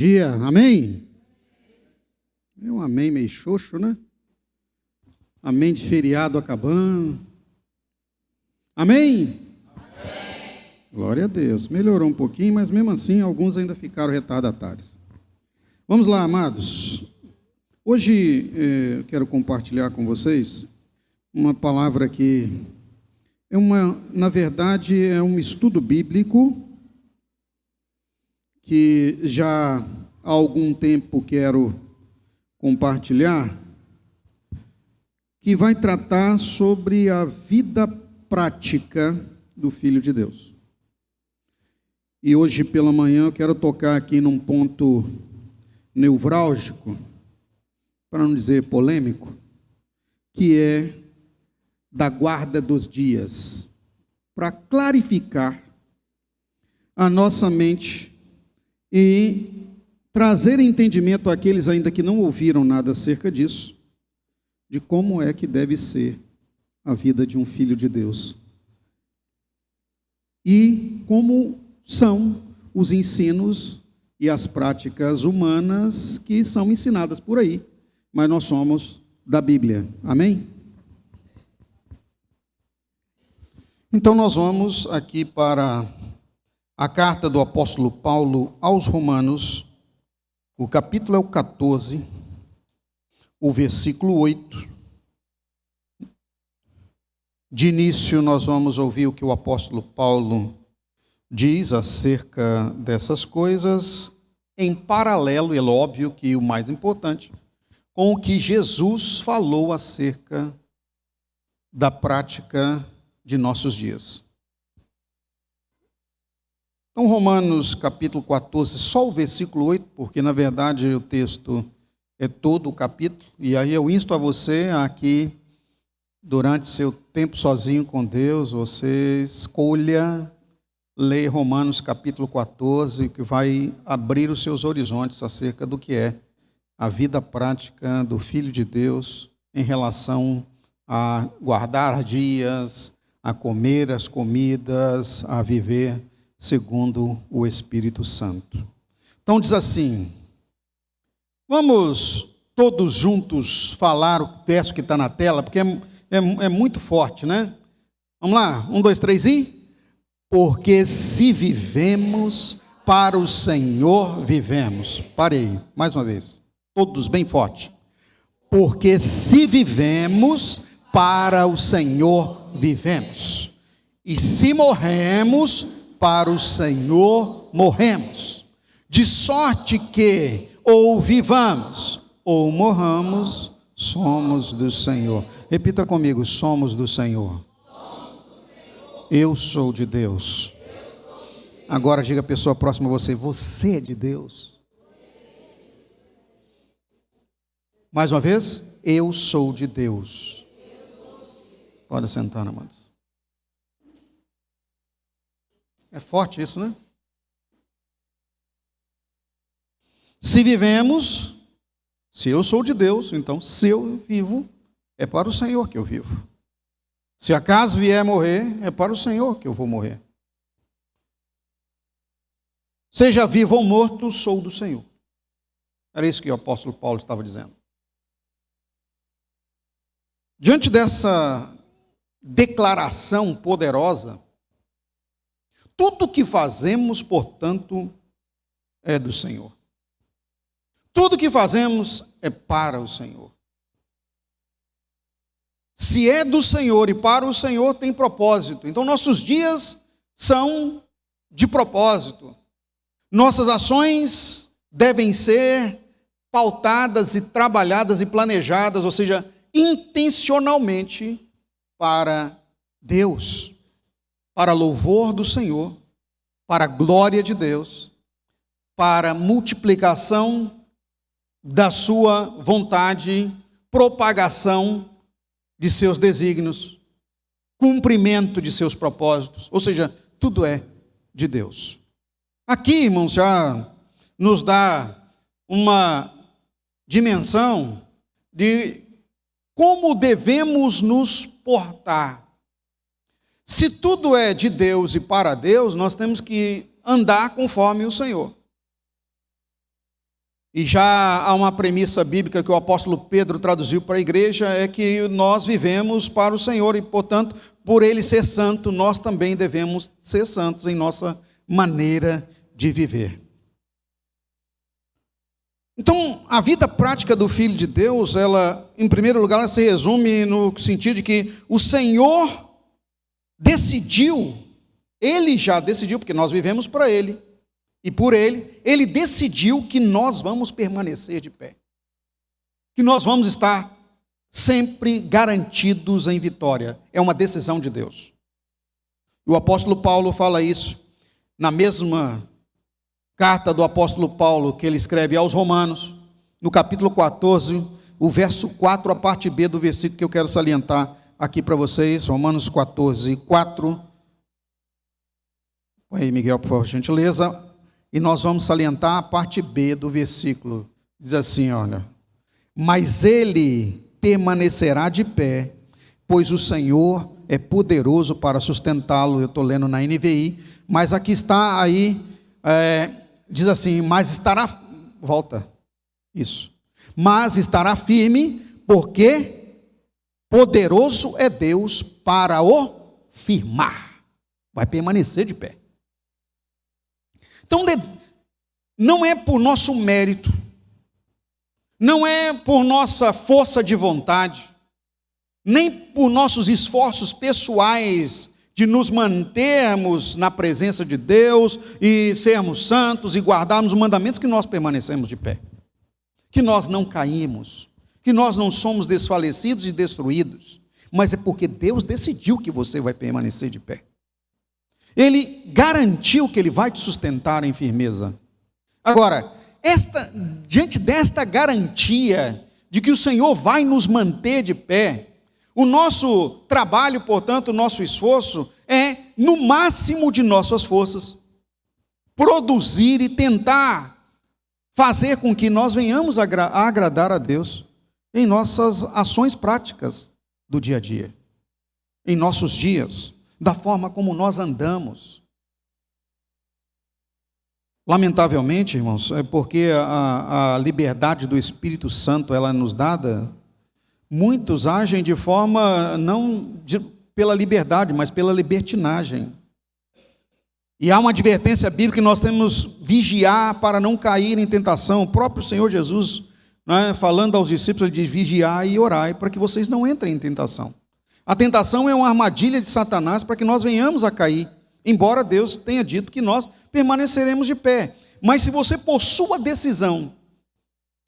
Dia, amém? É um amém meio xoxo, né? Amém de feriado acabando. Amém? Amém? Glória a Deus. Melhorou um pouquinho, mas mesmo assim alguns ainda ficaram retardatários. Vamos lá, amados. Hoje eu quero compartilhar com vocês uma palavra que na verdade, é um estudo bíblico que já há algum tempo quero compartilhar, que vai tratar sobre a vida prática do Filho de Deus. E hoje pela manhã eu quero tocar aqui num ponto nevrálgico, para não dizer polêmico, que é da guarda dos dias, para clarificar a nossa mente e trazer entendimento àqueles ainda que não ouviram nada acerca disso, de como é que deve ser a vida de um filho de Deus. E como são os ensinos e as práticas humanas que são ensinadas por aí, mas nós somos da Bíblia. Amém? Então nós vamos aqui para a carta do apóstolo Paulo aos Romanos, o capítulo é o 14, o versículo 8. De início nós vamos ouvir o que o apóstolo Paulo diz acerca dessas coisas, em paralelo, é óbvio que o mais importante, com o que Jesus falou acerca da prática de nossos dias. Então, Romanos capítulo 14, só o versículo 8, porque na verdade o texto é todo o capítulo, e aí eu insto a você aqui, durante seu tempo sozinho com Deus, você escolha ler Romanos capítulo 14, que vai abrir os seus horizontes acerca do que é a vida prática do Filho de Deus em relação a guardar dias, a comer as comidas, a viver segundo o Espírito Santo. Então diz assim, vamos todos juntos falar o texto que está na tela, porque é muito forte, né? Vamos lá, 1, 2, 3 e... Porque se vivemos para o Senhor, vivemos. Parei, mais uma vez, todos bem forte. Porque se vivemos para o Senhor, vivemos. E se morremos, para o Senhor morremos. De sorte que ou vivamos ou morramos, somos do Senhor. Repita comigo, somos do Senhor. Eu sou de Deus. Agora diga a pessoa próxima a você, você é de Deus. Mais uma vez, eu sou de Deus. Pode sentar, amados. É forte isso, né? Se vivemos, se eu sou de Deus, então se eu vivo, é para o Senhor que eu vivo. Se acaso vier morrer, é para o Senhor que eu vou morrer. Seja vivo ou morto, sou do Senhor. Era isso que o apóstolo Paulo estava dizendo. Diante dessa declaração poderosa, tudo que fazemos, portanto, é do Senhor. Tudo que fazemos é para o Senhor. Se é do Senhor e para o Senhor, tem propósito. Então, nossos dias são de propósito. Nossas ações devem ser pautadas e trabalhadas e planejadas, ou seja, intencionalmente para Deus, para louvor do Senhor, para a glória de Deus, para a multiplicação da sua vontade, propagação de seus desígnios, cumprimento de seus propósitos, ou seja, tudo é de Deus. Aqui, irmãos, já nos dá uma dimensão de como devemos nos portar. Se tudo é de Deus e para Deus, nós temos que andar conforme o Senhor. E já há uma premissa bíblica que o apóstolo Pedro traduziu para a igreja, é que nós vivemos para o Senhor e, portanto, por Ele ser santo, nós também devemos ser santos em nossa maneira de viver. Então, a vida prática do Filho de Deus, ela, em primeiro lugar, ela se resume no sentido de que o Senhor decidiu, Ele já decidiu, porque nós vivemos para Ele, e por Ele decidiu que nós vamos permanecer de pé. Que nós vamos estar sempre garantidos em vitória. É uma decisão de Deus. O apóstolo Paulo fala isso na mesma carta do apóstolo Paulo que ele escreve aos Romanos, no capítulo 14, o verso 4, a parte B do versículo que eu quero salientar aqui para vocês, Romanos 14, 4. Põe aí, Miguel, por favor, gentileza. E nós vamos salientar a parte B do versículo. Diz assim, olha: mas ele permanecerá de pé, pois o Senhor é poderoso para sustentá-lo. Eu estou lendo na NVI, mas aqui está aí, diz assim, mas estará, volta, isso, mas estará firme, porque poderoso é Deus para o firmar. Vai permanecer de pé. Então, não é por nosso mérito, não é por nossa força de vontade, nem por nossos esforços pessoais de nos mantermos na presença de Deus e sermos santos e guardarmos os mandamentos que nós permanecemos de pé, que nós não caímos, que nós não somos desfalecidos e destruídos, mas é porque Deus decidiu que você vai permanecer de pé. Ele garantiu que Ele vai te sustentar em firmeza. Agora, diante desta garantia de que o Senhor vai nos manter de pé, o nosso trabalho, portanto, o nosso esforço é, no máximo de nossas forças, produzir e tentar fazer com que nós venhamos a agradar a Deus em nossas ações práticas do dia a dia, em nossos dias, da forma como nós andamos. Lamentavelmente, irmãos, é porque a liberdade do Espírito Santo ela é nos dada, muitos agem de forma, pela liberdade, mas pela libertinagem. E há uma advertência bíblica que nós temos que vigiar para não cair em tentação. O próprio Senhor Jesus, né, falando aos discípulos, ele diz, vigiai e orai para que vocês não entrem em tentação. A tentação é uma armadilha de Satanás para que nós venhamos a cair, embora Deus tenha dito que nós permaneceremos de pé. Mas se você, por sua decisão,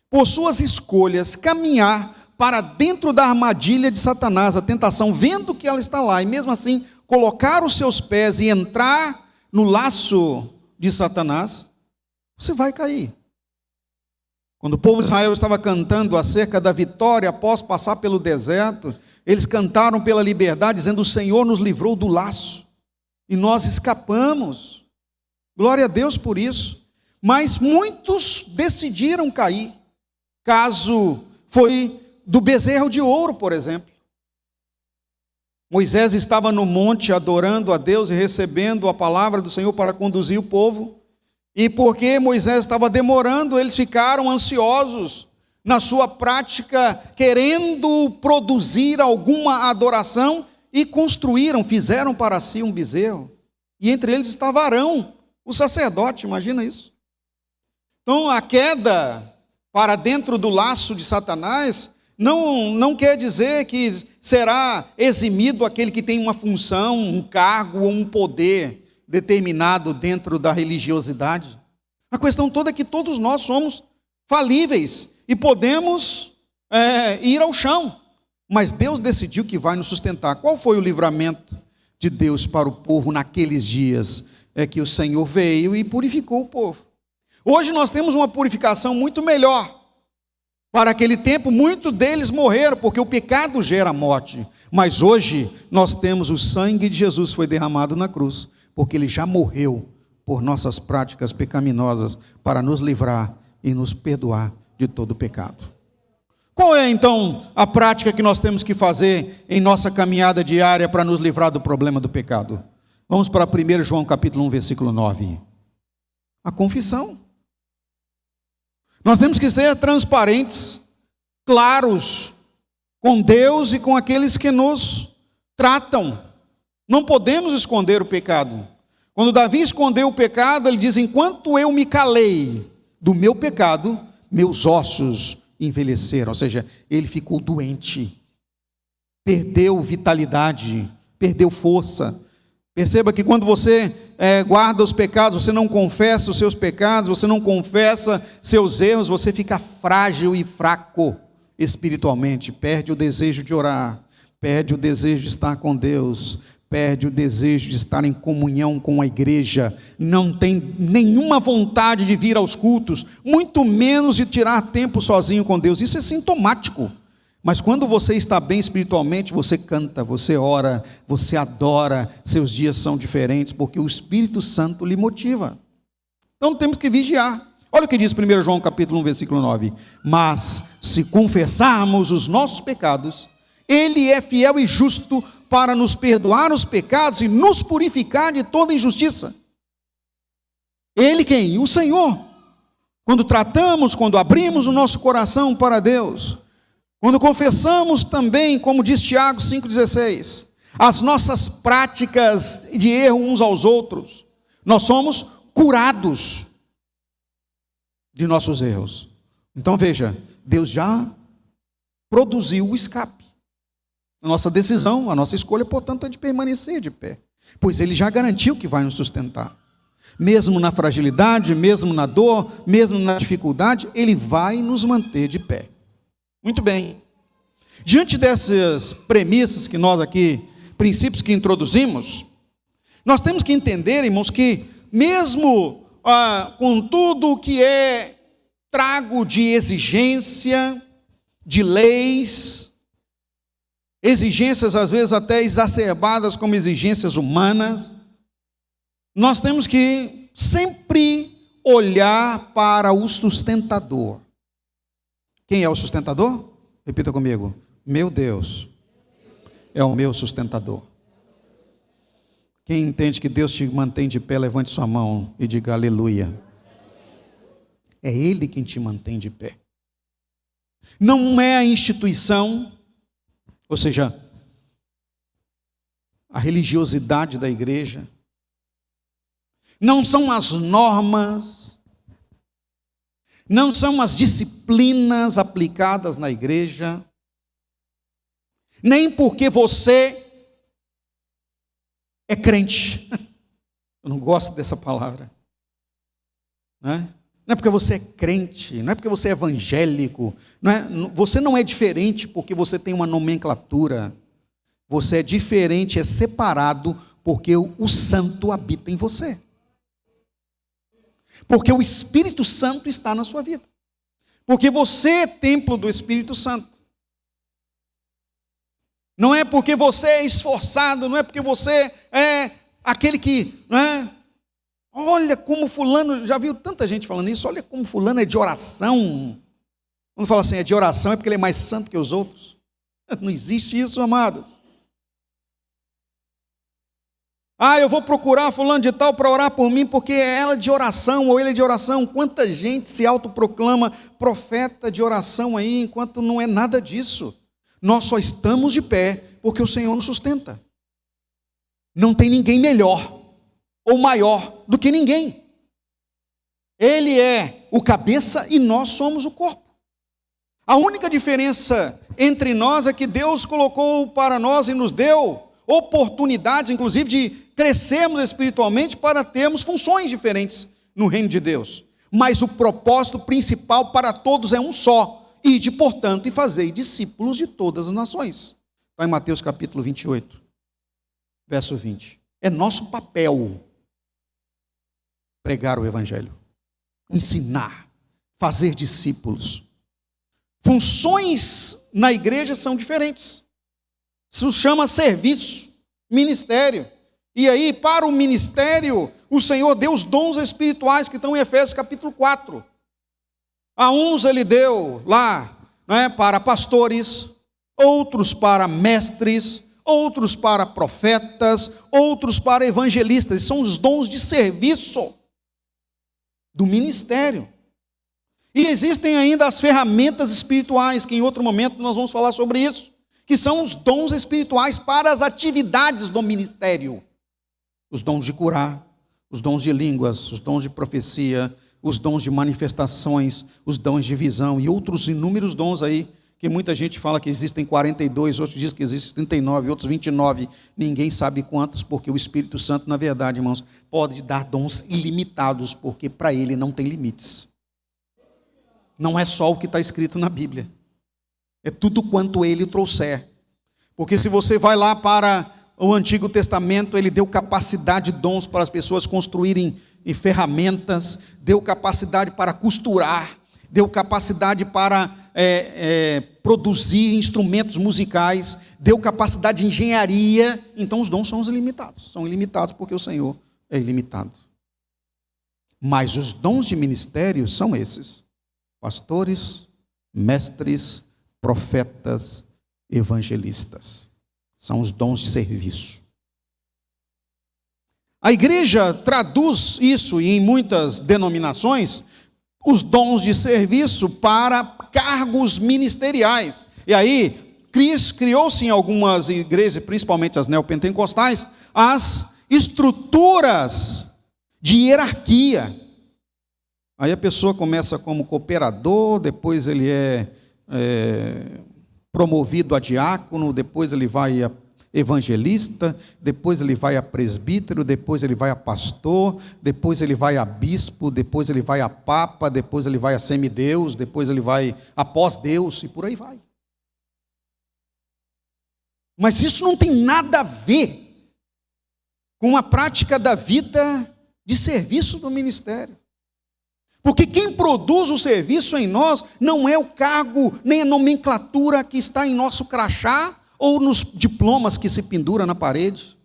por suas escolhas, caminhar para dentro da armadilha de Satanás, a tentação, vendo que ela está lá, e mesmo assim colocar os seus pés e entrar no laço de Satanás, você vai cair. Quando o povo de Israel estava cantando acerca da vitória após passar pelo deserto, eles cantaram pela liberdade, dizendo, o Senhor nos livrou do laço, e nós escapamos. Glória a Deus por isso. Mas muitos decidiram cair. Caso foi do bezerro de ouro, por exemplo. Moisés estava no monte adorando a Deus e recebendo a palavra do Senhor para conduzir o povo. E porque Moisés estava demorando, eles ficaram ansiosos na sua prática, querendo produzir alguma adoração, e fizeram para si um bezerro. E entre eles estava Arão, o sacerdote, imagina isso. Então a queda para dentro do laço de Satanás não quer dizer que será eximido aquele que tem uma função, um cargo ou um poder determinado dentro da religiosidade. A questão toda é que todos nós somos falíveis e podemos ir ao chão, mas Deus decidiu que vai nos sustentar. Qual foi o livramento de Deus para o povo naqueles dias? É que o Senhor veio e purificou o povo. Hoje nós temos uma purificação muito melhor. Para aquele tempo, muitos deles morreram, porque o pecado gera morte. Mas hoje, nós temos o sangue de Jesus que foi derramado na cruz, porque Ele já morreu por nossas práticas pecaminosas, para nos livrar e nos perdoar de todo o pecado. Qual é, então, a prática que nós temos que fazer em nossa caminhada diária para nos livrar do problema do pecado? Vamos para 1 João capítulo 1, versículo 9. A confissão. Nós temos que ser transparentes, claros, com Deus e com aqueles que nos tratam. Não podemos esconder o pecado. Quando Davi escondeu o pecado, ele diz: enquanto eu me calei do meu pecado, meus ossos envelheceram. Ou seja, ele ficou doente, perdeu vitalidade, perdeu força. Perceba que quando você guarda os pecados, você não confessa os seus pecados, você não confessa seus erros, você fica frágil e fraco espiritualmente, perde o desejo de orar, perde o desejo de estar com Deus, perde o desejo de estar em comunhão com a igreja, não tem nenhuma vontade de vir aos cultos, muito menos de tirar tempo sozinho com Deus. Isso é sintomático. Mas quando você está bem espiritualmente, você canta, você ora, você adora, seus dias são diferentes, porque o Espírito Santo lhe motiva. Então temos que vigiar. Olha o que diz 1 João capítulo 1, versículo 9. Mas se confessarmos os nossos pecados, Ele é fiel e justo para nos perdoar os pecados e nos purificar de toda injustiça. Ele quem? O Senhor. Quando tratamos, quando abrimos o nosso coração para Deus, quando confessamos também, como diz Tiago 5,16, as nossas práticas de erro uns aos outros, nós somos curados de nossos erros. Então veja, Deus já produziu o escape. A nossa decisão, a nossa escolha, portanto, é de permanecer de pé, pois Ele já garantiu que vai nos sustentar. Mesmo na fragilidade, mesmo na dor, mesmo na dificuldade, Ele vai nos manter de pé. Muito bem. Diante dessas premissas que nós aqui, princípios que introduzimos, nós temos que entender, irmãos, que mesmo com tudo o que é trago de exigência, de leis, exigências às vezes até exacerbadas como exigências humanas, nós temos que sempre olhar para o sustentador. Quem é o sustentador? Repita comigo. Meu Deus é o meu sustentador. Quem entende que Deus te mantém de pé, levante sua mão e diga aleluia. É Ele quem te mantém de pé. Não é a instituição, ou seja, a religiosidade da igreja. Não são as normas, não são as disciplinas aplicadas na igreja, nem porque você é crente. Eu não gosto dessa palavra. Não é porque você é crente, não é porque você é evangélico, você não é diferente porque você tem uma nomenclatura. Você é diferente, é separado, porque o santo habita em você. Porque o Espírito Santo está na sua vida. Porque você é templo do Espírito Santo. Não é porque você é esforçado, não é porque você é aquele que, olha como fulano, já viu tanta gente falando isso, olha como fulano é de oração. Quando fala assim, é de oração, é porque ele é mais santo que os outros. Não existe isso, amados. Eu vou procurar fulano de tal para orar por mim, porque é ela de oração, ou ele é de oração. Quanta gente se autoproclama profeta de oração aí, enquanto não é nada disso. Nós só estamos de pé porque o Senhor nos sustenta. Não tem ninguém melhor ou maior do que ninguém. Ele é o cabeça e nós somos o corpo. A única diferença entre nós é que Deus colocou para nós e nos deu oportunidades, inclusive, de crescermos espiritualmente para termos funções diferentes no reino de Deus. Mas o propósito principal para todos é um só. Ide, portanto, e fazei discípulos de todas as nações. Está em Mateus capítulo 28, verso 20. É nosso papel pregar o evangelho, ensinar, fazer discípulos. Funções na igreja são diferentes. Isso chama serviço, ministério. E aí, para o ministério, o Senhor deu os dons espirituais que estão em Efésios capítulo 4. A uns Ele deu lá, para pastores, outros para mestres, outros para profetas, outros para evangelistas. São os dons de serviço do ministério. E existem ainda as ferramentas espirituais, que em outro momento nós vamos falar sobre isso, que são os dons espirituais para as atividades do ministério. Os dons de curar, os dons de línguas, os dons de profecia, os dons de manifestações, os dons de visão e outros inúmeros dons aí, que muita gente fala que existem 42, outros dizem que existem 39, outros 29, ninguém sabe quantos, porque o Espírito Santo, na verdade, irmãos, pode dar dons ilimitados, porque para ele não tem limites. Não é só o que está escrito na Bíblia, é tudo quanto ele trouxer. Porque se você vai lá para o Antigo Testamento, ele deu capacidade de dons para as pessoas construírem ferramentas, deu capacidade para costurar, deu capacidade para produzir instrumentos musicais, deu capacidade de engenharia. Então os dons são ilimitados porque o Senhor é ilimitado. Mas os dons de ministério são esses: pastores, mestres, profetas, evangelistas. São os dons de serviço. A igreja traduz isso, e em muitas denominações, os dons de serviço para cargos ministeriais. E aí, criou-se em algumas igrejas, principalmente as neopentecostais, as estruturas de hierarquia. Aí a pessoa começa como cooperador, depois ele é promovido a diácono, depois ele vai a evangelista, depois ele vai a presbítero, depois ele vai a pastor, depois ele vai a bispo, depois ele vai a papa, depois ele vai a semideus, depois ele vai a pós-deus, e por aí vai. Mas isso não tem nada a ver com a prática da vida de serviço do ministério. Porque quem produz o serviço em nós não é o cargo, nem a nomenclatura que está em nosso crachá ou nos diplomas que se pendura na parede,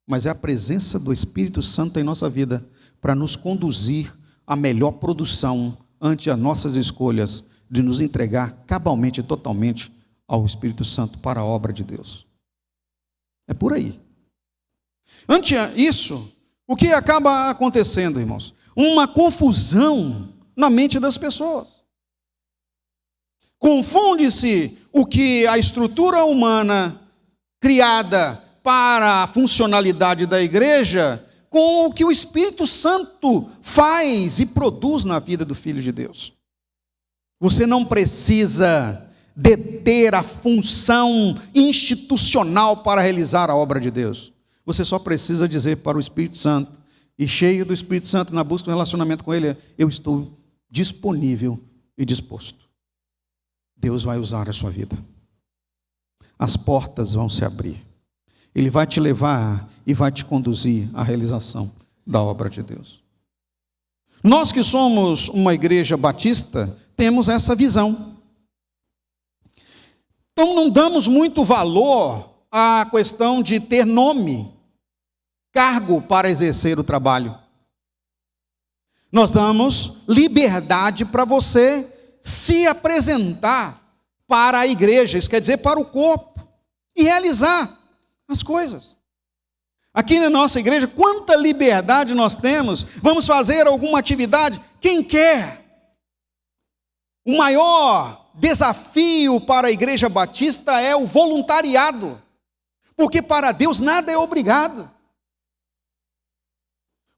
mas é a presença do Espírito Santo em nossa vida para nos conduzir à melhor produção ante as nossas escolhas de nos entregar cabalmente e totalmente ao Espírito Santo para a obra de Deus. É por aí. Ante isso, o que acaba acontecendo, irmãos? Uma confusão na mente das pessoas. Confunde-se o que a estrutura humana criada para a funcionalidade da igreja com o que o Espírito Santo faz e produz na vida do Filho de Deus. Você não precisa deter a função institucional para realizar a obra de Deus. Você só precisa dizer para o Espírito Santo, e cheio do Espírito Santo na busca do relacionamento com Ele, eu estou disponível e disposto. Deus vai usar a sua vida. As portas vão se abrir. Ele vai te levar e vai te conduzir à realização da obra de Deus. Nós que somos uma igreja batista, temos essa visão. Então não damos muito valor à questão de ter nome, cargo para exercer o trabalho. Nós damos liberdade para você se apresentar para a igreja, isso quer dizer para o corpo, e realizar as coisas. Aqui na nossa igreja, quanta liberdade nós temos, vamos fazer alguma atividade, quem quer. O maior desafio para a igreja batista é o voluntariado, porque para Deus nada é obrigado.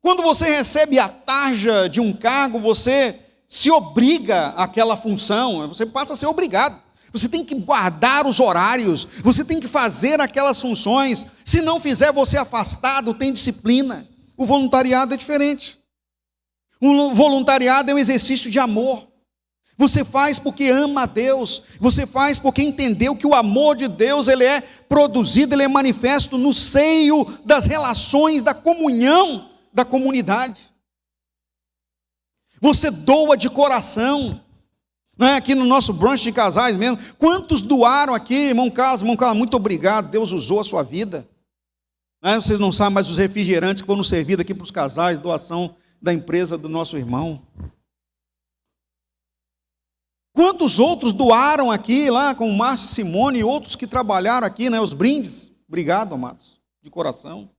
Quando você recebe a tarja de um cargo, você se obriga àquela função, você passa a ser obrigado. Você tem que guardar os horários, você tem que fazer aquelas funções. Se não fizer, você é afastado, tem disciplina. O voluntariado é diferente. O voluntariado é um exercício de amor. Você faz porque ama a Deus, você faz porque entendeu que o amor de Deus ele é produzido, ele é manifesto no seio das relações, da comunhão da comunidade. Você doa de coração, não é? Aqui no nosso brunch de casais mesmo, quantos doaram aqui, irmão Carlos, muito obrigado, Deus usou a sua vida. Não é? Vocês não sabem, mas os refrigerantes que foram servidos aqui para os casais, doação da empresa do nosso irmão. Quantos outros doaram aqui, lá com o Márcio Simone e outros que trabalharam aqui, né? Os brindes, obrigado, amados, de coração.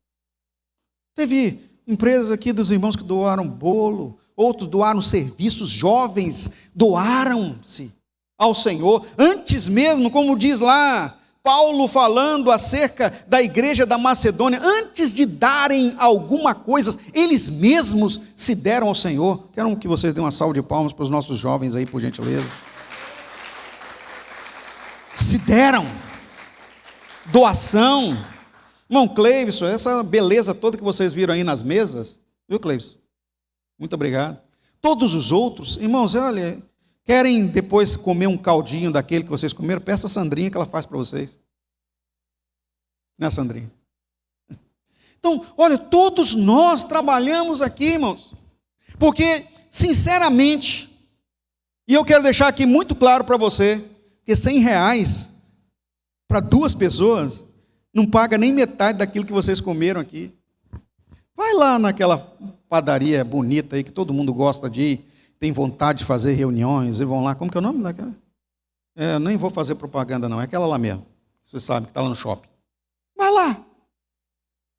Teve empresas aqui dos irmãos que doaram bolo, outros doaram serviços, jovens doaram-se ao Senhor, antes mesmo, como diz lá, Paulo falando acerca da igreja da Macedônia, antes de darem alguma coisa, eles mesmos se deram ao Senhor. Quero que vocês dêem uma salva de palmas para os nossos jovens aí, por gentileza. Se deram. Doação. Irmão Cleivson, essa beleza toda que vocês viram aí nas mesas, viu, Cleivson? Muito obrigado. Todos os outros, irmãos, olha, querem depois comer um caldinho daquele que vocês comeram? Peça a Sandrinha que ela faz para vocês. Né, Sandrinha? Então, olha, todos nós trabalhamos aqui, irmãos, porque, sinceramente, e eu quero deixar aqui muito claro para você, que R$100 para 2 pessoas não paga nem metade daquilo que vocês comeram aqui. Vai lá naquela padaria bonita aí que todo mundo gosta de ir, tem vontade de fazer reuniões, e vão lá, como que é o nome daquela? Eu nem vou fazer propaganda não, é aquela lá mesmo, você sabe que está lá no shopping. Vai lá,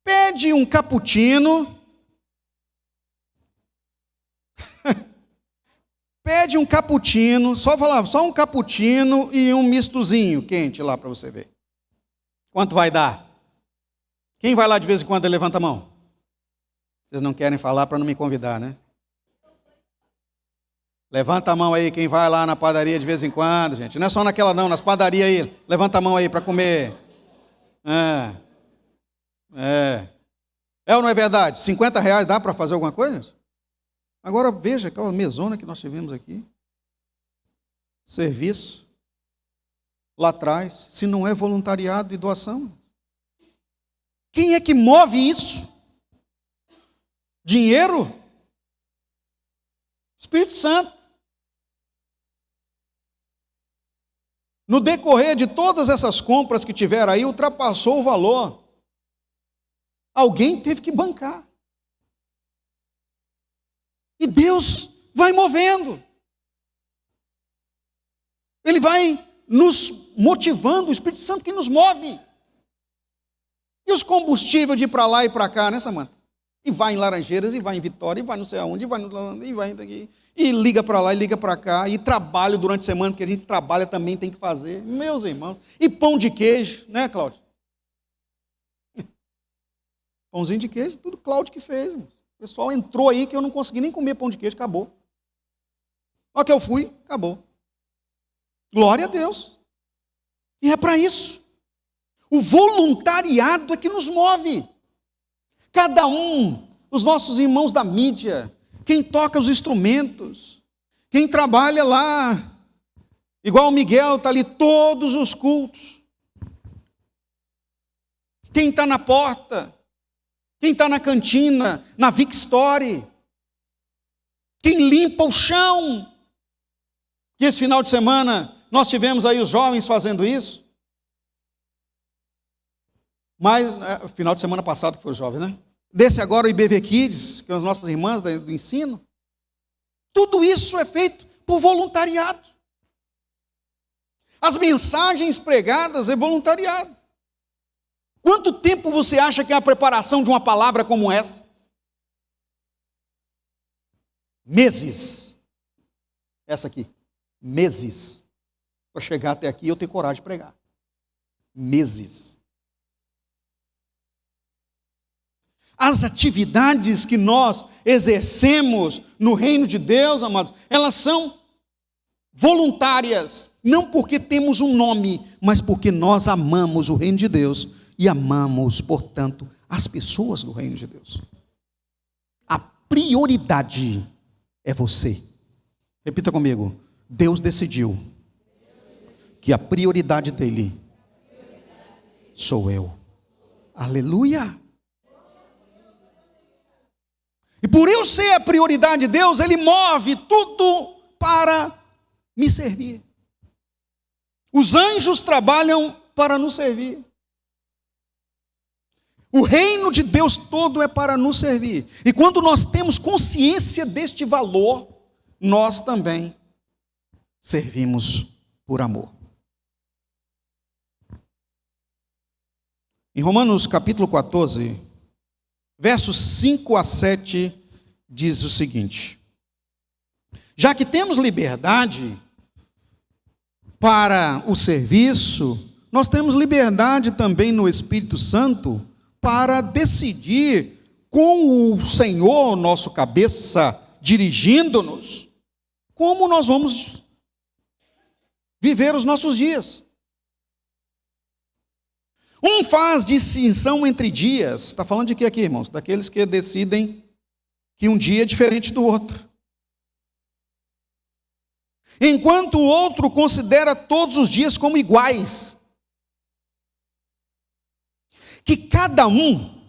pede um cappuccino, pede um cappuccino, só um cappuccino e um mistozinho quente lá para você ver. Quanto vai dar? Quem vai lá de vez em quando levanta a mão? Vocês não querem falar para não me convidar, né? Levanta a mão aí, quem vai lá na padaria de vez em quando, gente. Não é só naquela não, nas padarias aí. Levanta a mão aí para comer. É ou não é verdade? R$50 dá para fazer alguma coisa? Agora veja aquela mesona que nós tivemos aqui. Serviço. Lá atrás, se não é voluntariado e doação. Quem é que move isso? Dinheiro? Espírito Santo. No decorrer de todas essas compras que tiveram aí, ultrapassou o valor. Alguém teve que bancar. E Deus vai movendo. Ele vai nos motivando, o Espírito Santo que nos move. E os combustíveis de ir para lá e para cá, né, Samanta? E vai em Laranjeiras, e vai em Vitória, e vai não sei aonde, e vai daqui. E liga para lá, e liga para cá, e trabalho durante a semana, porque a gente trabalha também, tem que fazer. Meus irmãos. E pão de queijo, né, Cláudio? Pãozinho de queijo, tudo Cláudio que fez. Irmão. O pessoal entrou aí que eu não consegui nem comer pão de queijo, acabou. Olha que eu fui, acabou. Glória a Deus. E é para isso. O voluntariado é que nos move. Cada um, os nossos irmãos da mídia, quem toca os instrumentos, quem trabalha lá, igual o Miguel, está ali todos os cultos. Quem está na porta, quem está na cantina, na Vic Story, quem limpa o chão. E esse final de semana nós tivemos aí os jovens fazendo isso. Mas, final de semana passado que foi os jovens, né? Desse agora o IBV Kids, que são as nossas irmãs do ensino. Tudo isso é feito por voluntariado. As mensagens pregadas é voluntariado. Quanto tempo você acha que é a preparação de uma palavra como essa? Meses. Essa aqui. Meses. Para chegar até aqui e eu ter coragem de pregar. Meses. As atividades que nós exercemos no reino de Deus, amados, elas são voluntárias, não porque temos um nome, mas porque nós amamos o reino de Deus e amamos, portanto, as pessoas do reino de Deus. A prioridade é você. Repita comigo. Deus decidiu que a prioridade dele sou eu. Aleluia! E por eu ser a prioridade de Deus, Ele move tudo para me servir. Os anjos trabalham para nos servir. O reino de Deus todo é para nos servir. E quando nós temos consciência deste valor, nós também servimos por amor. Em Romanos capítulo 14, versos 5 a 7, diz o seguinte: Já que temos liberdade para o serviço, nós temos liberdade também no Espírito Santo para decidir, com o Senhor, nosso cabeça, dirigindo-nos, como nós vamos viver os nossos dias. Um faz distinção entre dias. Está falando de quê aqui, irmãos? Daqueles que decidem que um dia é diferente do outro. Enquanto o outro considera todos os dias como iguais. Que cada um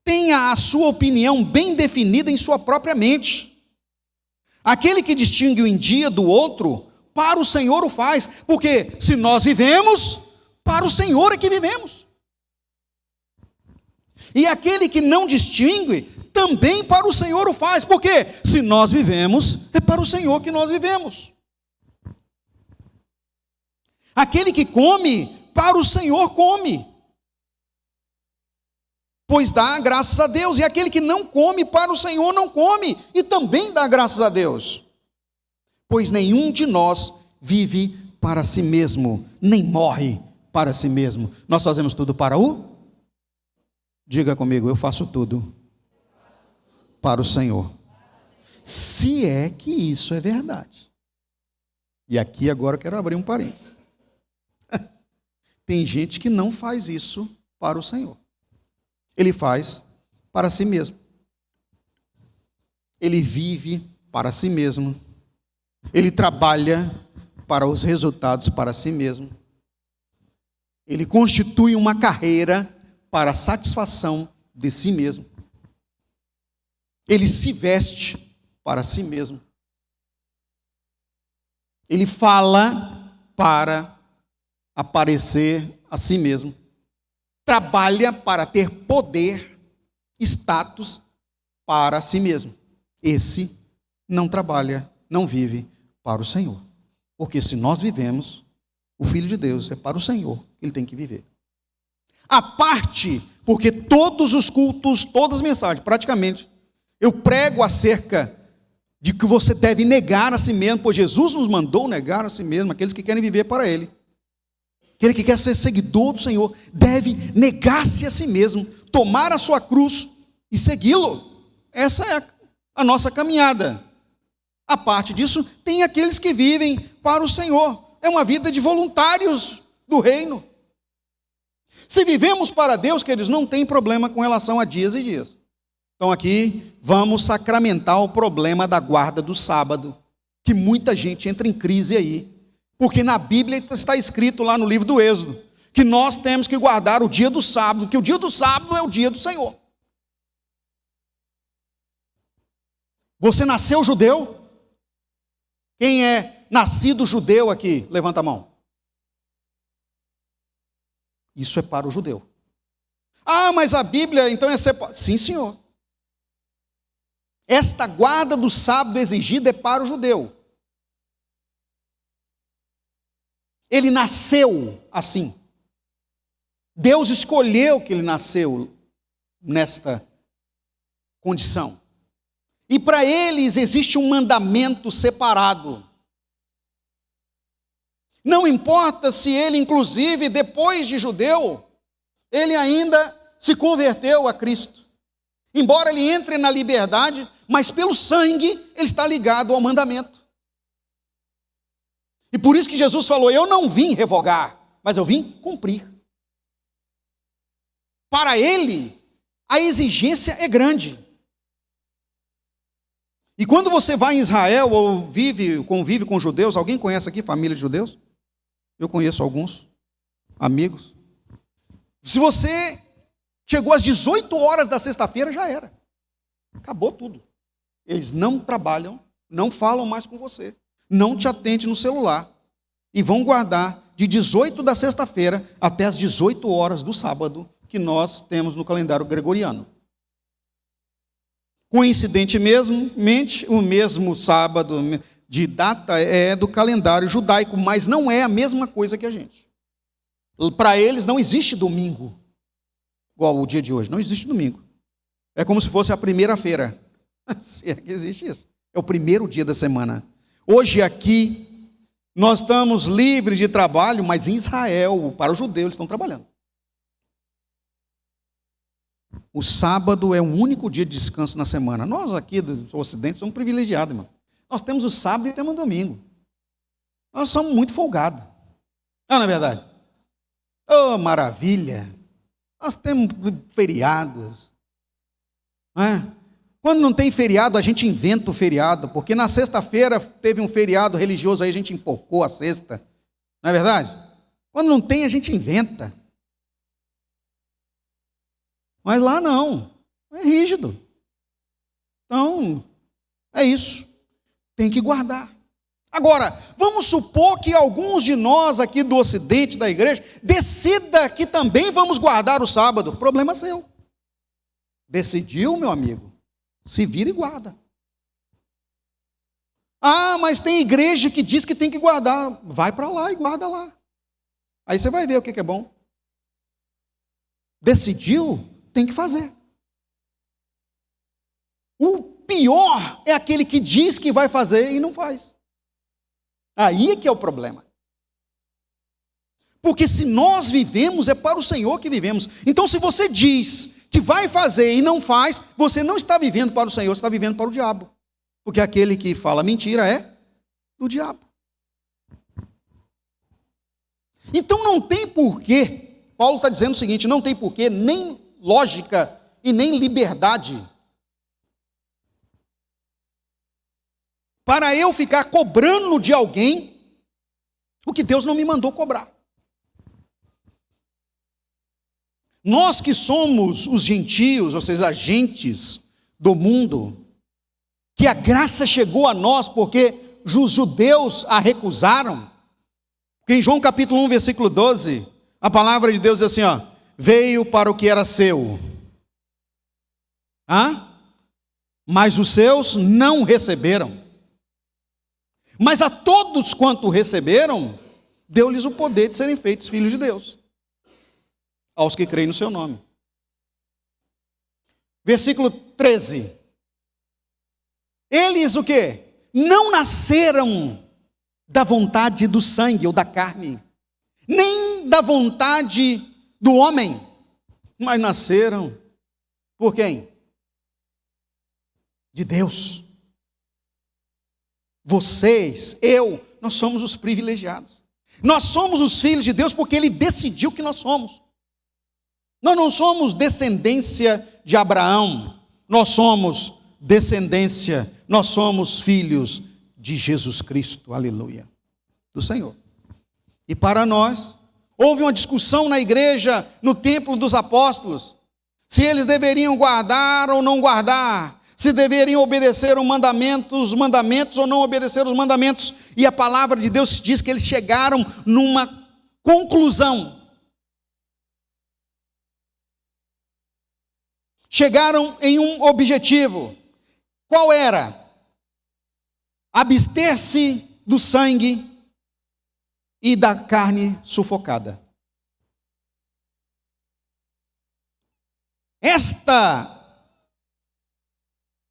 tenha a sua opinião bem definida em sua própria mente. Aquele que distingue um dia do outro, para o Senhor o faz. Porque se nós vivemos, para o Senhor é que vivemos. E aquele que não distingue, também para o Senhor o faz. Porque se nós vivemos, é para o Senhor que nós vivemos. Aquele que come, para o Senhor come, pois dá graças a Deus. E aquele que não come, para o Senhor não come, e também dá graças a Deus. Pois nenhum de nós vive para si mesmo, nem morre para si mesmo. Nós fazemos tudo para o? Diga comigo, eu faço tudo para o Senhor. Se é que isso é verdade. E aqui agora eu quero abrir um parênteses. Tem gente que não faz isso para o Senhor. Ele faz para si mesmo. Ele vive para si mesmo. Ele trabalha para os resultados para si mesmo. Ele constitui uma carreira para a satisfação de si mesmo. Ele se veste para si mesmo. Ele fala para aparecer a si mesmo. Trabalha para ter poder, status para si mesmo. Esse não trabalha, não vive para o Senhor. Porque se nós vivemos, o Filho de Deus é para o Senhor, ele tem que viver. A parte, porque todos os cultos, todas as mensagens, praticamente, eu prego acerca de que você deve negar a si mesmo, pois Jesus nos mandou negar a si mesmo, aqueles que querem viver para Ele. Aquele que quer ser seguidor do Senhor deve negar-se a si mesmo, tomar a sua cruz e segui-lo. Essa é a nossa caminhada. A parte disso, tem aqueles que vivem para o Senhor. É uma vida de voluntários do reino. Se vivemos para Deus, queridos, não tem problema com relação a dias e dias. Então aqui vamos sacramentar o problema da guarda do sábado, que muita gente entra em crise aí. Porque na Bíblia está escrito lá no livro do Êxodo, que nós temos que guardar o dia do sábado, que o dia do sábado é o dia do Senhor. Você nasceu judeu? Quem é nascido judeu aqui? Levanta a mão. Isso é para o judeu. Ah, mas a Bíblia então é separada. Sim, senhor. Esta guarda do sábado exigida é para o judeu. Ele nasceu assim. Deus escolheu que ele nasceu nesta condição. E para eles existe um mandamento separado. Não importa se ele, inclusive, depois de judeu, ele ainda se converteu a Cristo. Embora ele entre na liberdade, mas pelo sangue ele está ligado ao mandamento. E por isso que Jesus falou, eu não vim revogar, mas eu vim cumprir. Para ele, a exigência é grande. E quando você vai em Israel ou convive com judeus, alguém conhece aqui família de judeus? Eu conheço alguns amigos. Se você chegou às 18 horas da sexta-feira, já era. Acabou tudo. Eles não trabalham, não falam mais com você, não te atendem no celular e vão guardar de 18 da sexta-feira até as 18 horas do sábado que nós temos no calendário gregoriano. Coincidentemente, o mesmo sábado de data é do calendário judaico, mas não é a mesma coisa que a gente. Para eles não existe domingo, igual o dia de hoje, não existe domingo. É como se fosse a primeira-feira, se é que existe isso. É o primeiro dia da semana. Hoje aqui, nós estamos livres de trabalho, mas em Israel, para os judeus, eles estão trabalhando. O sábado é o único dia de descanso na semana. Nós aqui do Ocidente somos privilegiados, irmão. Nós temos o sábado e temos o domingo. Nós somos muito folgados. Não é verdade? Oh, maravilha! Nós temos feriados. Não é? Quando não tem feriado, a gente inventa o feriado, porque na sexta-feira teve um feriado religioso, aí a gente enforcou a sexta. Não é verdade? Quando não tem, a gente inventa. Mas lá não, é rígido. Então, é isso. Tem que guardar. Agora, vamos supor que alguns de nós aqui do Ocidente, da igreja, decida que também vamos guardar o sábado. Problema seu. Decidiu, meu amigo? Se vira e guarda. Ah, mas tem igreja que diz que tem que guardar. Vai para lá e guarda lá. Aí você vai ver o que é bom. Decidiu, tem que fazer. O pior é aquele que diz que vai fazer e não faz. Aí é que é o problema. Porque se nós vivemos, é para o Senhor que vivemos. Então, se você diz que vai fazer e não faz, você não está vivendo para o Senhor, você está vivendo para o diabo. Porque aquele que fala mentira é do diabo. Então não tem porquê, Paulo está dizendo o seguinte, não tem porquê, nem lógica e nem liberdade para eu ficar cobrando de alguém o que Deus não me mandou cobrar. Nós que somos os gentios, ou seja, agentes do mundo, que a graça chegou a nós porque os judeus a recusaram, porque em João capítulo 1, versículo 12, a palavra de Deus diz assim, ó, veio para o que era seu, mas os seus não receberam. Mas a todos quanto receberam, deu-lhes o poder de serem feitos filhos de Deus, aos que creem no seu nome. Versículo 13. Eles o quê? Não nasceram da vontade do sangue ou da carne, nem da vontade do homem, mas nasceram por quem? De Deus. Vocês, eu, nós somos os privilegiados. Nós somos os filhos de Deus porque Ele decidiu que nós somos. Nós não somos descendência de Abraão, nós somos descendência, nós somos filhos de Jesus Cristo, aleluia, do Senhor. E para nós, houve uma discussão na igreja, no templo dos apóstolos, se eles deveriam guardar ou não guardar, se deveriam obedecer os mandamentos ou não obedecer os mandamentos. E a palavra de Deus diz que eles chegaram numa conclusão. Chegaram em um objetivo. Qual era? Abster-se do sangue e da carne sufocada. Esta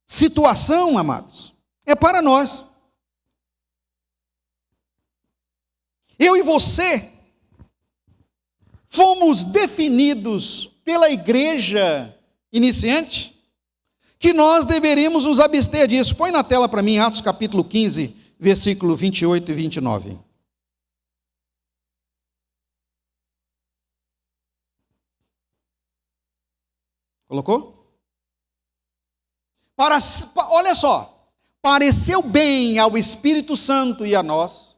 situação, amados, é para nós. Eu e você fomos definidos pela igreja iniciante que nós deveríamos nos abster disso. Põe na tela para mim Atos capítulo 15, versículo 28 e 29. Colocou? Olha só, pareceu bem ao Espírito Santo e a nós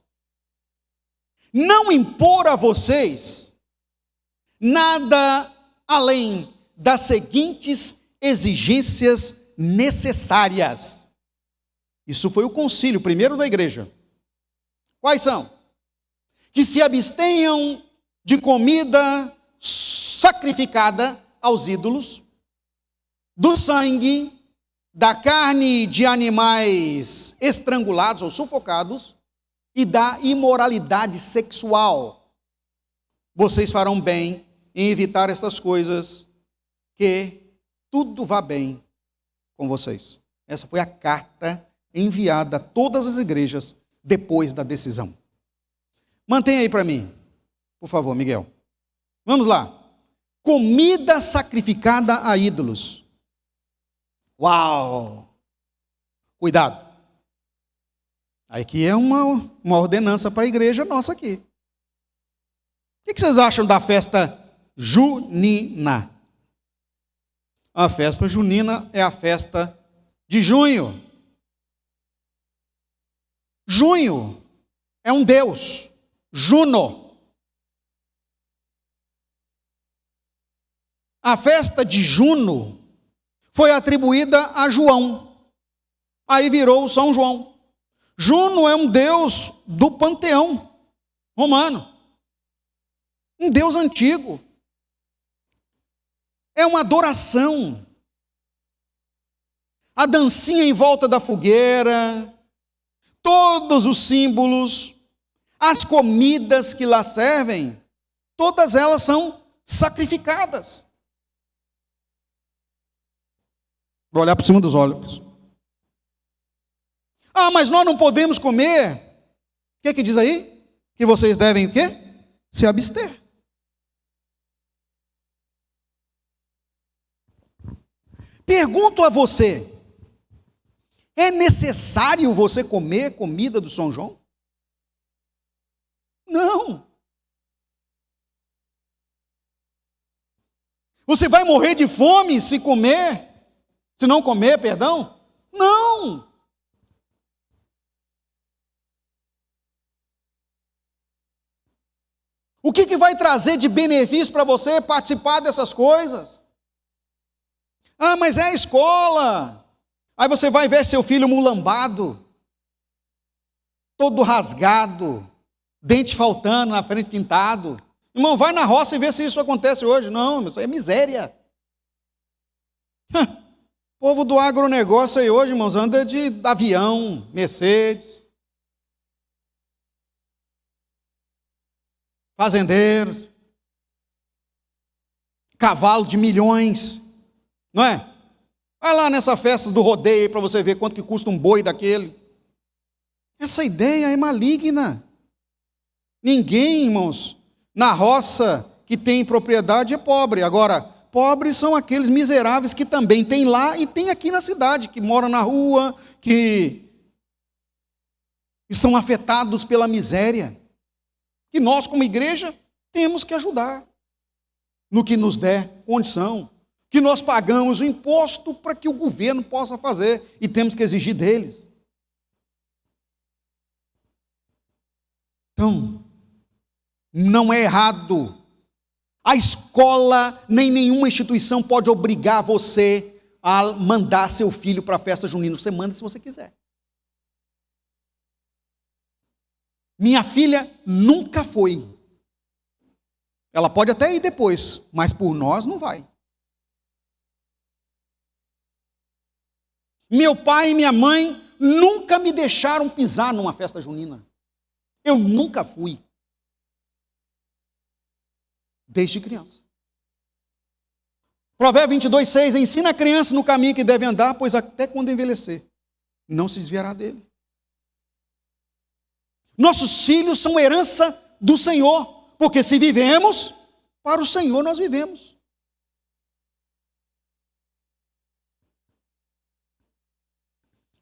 não impor a vocês nada além das seguintes exigências necessárias. Isso foi o concílio primeiro da igreja. Quais são? Que se abstenham de comida sacrificada aos ídolos, do sangue, da carne de animais estrangulados ou sufocados e da imoralidade sexual. Vocês farão bem em evitar estas coisas, que tudo vá bem com vocês. Essa foi a carta enviada a todas as igrejas depois da decisão. Mantenha aí para mim, por favor, Miguel. Vamos lá. Comida sacrificada a ídolos. Uau! Cuidado. Aqui é uma ordenança para a igreja nossa aqui. O que vocês acham da festa junina? A festa junina é a festa de junho. Junho é um deus, Juno. A festa de Juno foi atribuída a João. Aí virou o São João. Juno é um deus do panteão romano. Um deus antigo. É uma adoração. A dancinha em volta da fogueira, todos os símbolos, as comidas que lá servem, todas elas são sacrificadas. Vou olhar por cima dos olhos. Ah, mas nós não podemos comer. O que diz aí? Que vocês devem o quê? Se abster. Pergunto a você, é necessário você comer comida do São João? Não. Você vai morrer de fome se comer? Se não comer, perdão? Não. O que vai trazer de benefício para você participar dessas coisas? Ah, mas é a escola. Aí você vai ver seu filho mulambado, todo rasgado, dente faltando, na frente pintado. Irmão, vai na roça e vê se isso acontece hoje. Não, isso aí é miséria. O povo do agronegócio aí hoje, irmãos, anda de avião, Mercedes, fazendeiros, cavalo de milhões, não é? Vai lá nessa festa do rodeio para você ver quanto que custa um boi daquele. Essa ideia é maligna. Ninguém, irmãos, na roça que tem propriedade é pobre. Agora, pobres são aqueles miseráveis que também tem lá e tem aqui na cidade, que moram na rua, que estão afetados pela miséria. E nós, como igreja, temos que ajudar no que nos der condição. Que nós pagamos o imposto para que o governo possa fazer e temos que exigir deles. Então, não é errado. A escola, nem nenhuma instituição pode obrigar você a mandar seu filho para a festa junina. Você manda se você quiser. Minha filha nunca foi. Ela pode até ir depois, mas por nós não vai. Meu pai e minha mãe nunca me deixaram pisar numa festa junina. Eu nunca fui. Desde criança. Provérbios 22:6, ensina a criança no caminho que deve andar, pois até quando envelhecer, não se desviará dele. Nossos filhos são herança do Senhor, porque se vivemos, para o Senhor nós vivemos.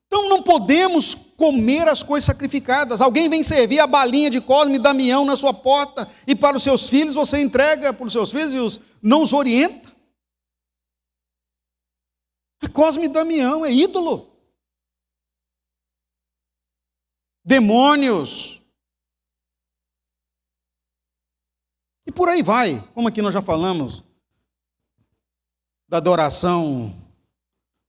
Então não podemos comer as coisas sacrificadas. Alguém vem servir a balinha de Cosme e Damião na sua porta e para os seus filhos você entrega para os seus filhos e não os orienta. Cosme e Damião é ídolo. Demônios. E por aí vai, como aqui nós já falamos, da adoração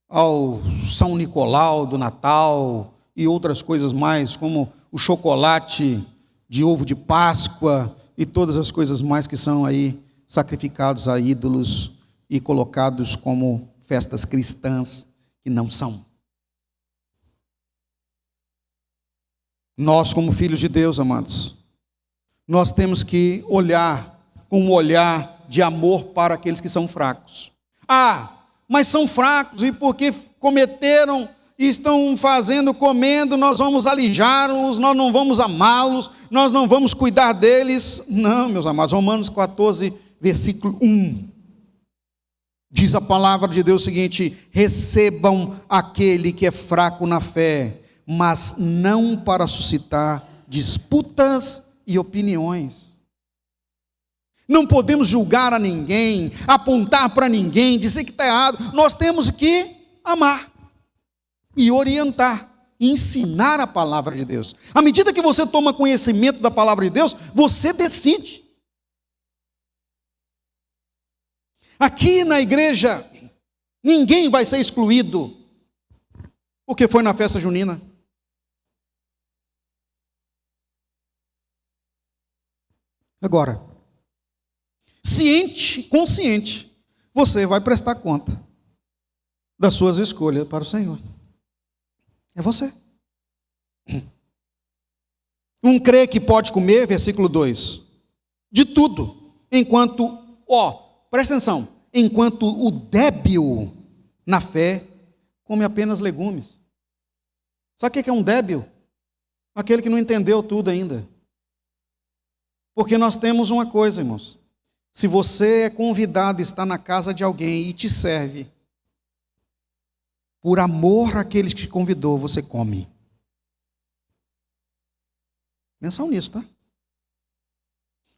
ao São Nicolau do Natal e outras coisas mais, como o chocolate de ovo de Páscoa e todas as coisas mais que são aí sacrificados a ídolos e colocados como festas cristãs que não são. Nós, como filhos de Deus, amados, nós temos que olhar com um olhar de amor para aqueles que são fracos. Ah, mas são fracos e porque cometeram estão fazendo, comendo, nós vamos alijá-los, nós não vamos amá-los, nós não vamos cuidar deles. Não, meus amados, Romanos 14, versículo 1. Diz a palavra de Deus o seguinte: recebam aquele que é fraco na fé, mas não para suscitar disputas e opiniões. Não podemos julgar a ninguém, apontar para ninguém, dizer que está errado. Nós temos que amar e orientar, ensinar a palavra de Deus. À medida que você toma conhecimento da palavra de Deus, você decide. Aqui na igreja, ninguém vai ser excluído porque foi na festa junina. Agora, ciente, consciente, você vai prestar conta das suas escolhas para o Senhor. É você. Um crê que pode comer, versículo 2, de tudo, enquanto, presta atenção, enquanto o débil na fé come apenas legumes. Sabe o que é um débil? Aquele que não entendeu tudo ainda. Porque nós temos uma coisa, irmãos. Se você é convidado a estar na casa de alguém e te serve, por amor àquele que te convidou, você come. Atenção nisso, tá?